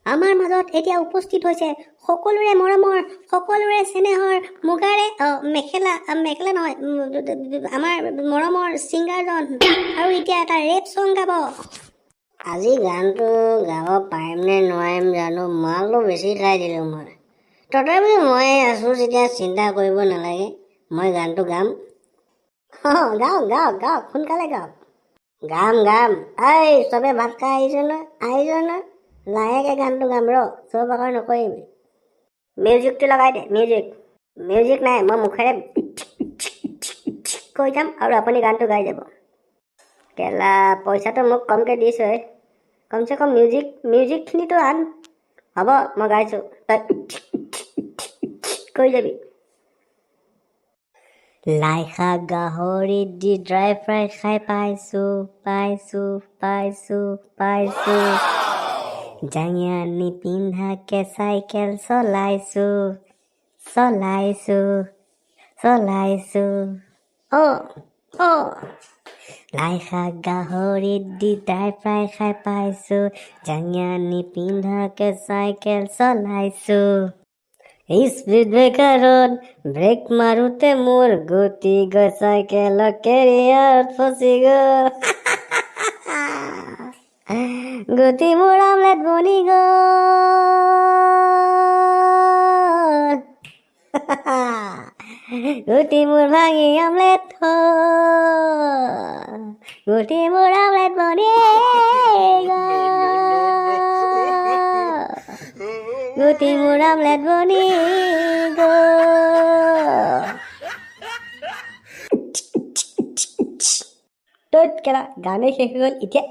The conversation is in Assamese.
আমাৰ মাজত এতিয়া উপস্থিত হৈছে সকলোৰে মৰমৰ সকলোৰে স্নেহৰ মুগাৰে মেখেলা নহয় আমাৰ মৰমৰ ছিংগাৰজন আৰু এতিয়া এটা ৰেপ ছং গাব আজি গানটো গাব পাৰিম নে নোৱাৰিম জানো মালটো বেছি খাই দিলোঁ মই তথাপিও মই আছোঁ যেতিয়া চিন্তা কৰিব নালাগে মই গানটো গাম গাওক সোনকালে গাওক গাম এই চবে ভাত খাই আহিছ ন লাহেকে গানটো গাম চব আকৌ নকৰিম মিউজিকটো লগাই দে মিউজিক নাই মই মুখেৰে কৈ যাম আৰু আপুনি গানটো গাই যাব কেলা পইচাটো মোক কমকৈ দিছে কমচে কম মিউজিকখিনিতো আন হ'ব মই গাইছোঁ তই কৈ যাবি লাই শাক গাহৰি দি ড্ৰাই ফ্ৰাই খাই পাইছোঁ জাঙিয়ানি পিন্ধাকে চাইকেল চলাইছোঁ লাই শাক গাহৰি দি ড্ৰাই ফ্ৰাই খাই পাইছোঁ জাঙিয়ানি পিন্ধাকে চাইকেল চলাইছোঁ স্পীড ব্ৰেকাৰত ব্ৰেক মাৰোঁতে মোৰ গুটি গৈ চাইকেলৰ কেৰিয়াৰত ফচি গ'ল গুটি মোৰ আমলেট বনি গ'ল গুটি মোৰ ভাঙি আমলেট হ'ল গুটি মোৰ আমলেট বনি গ'ল গুটি মোৰ আমলেট বনি গ'ল কেলা গানে শেষ হৈ গ'ল এতিয়া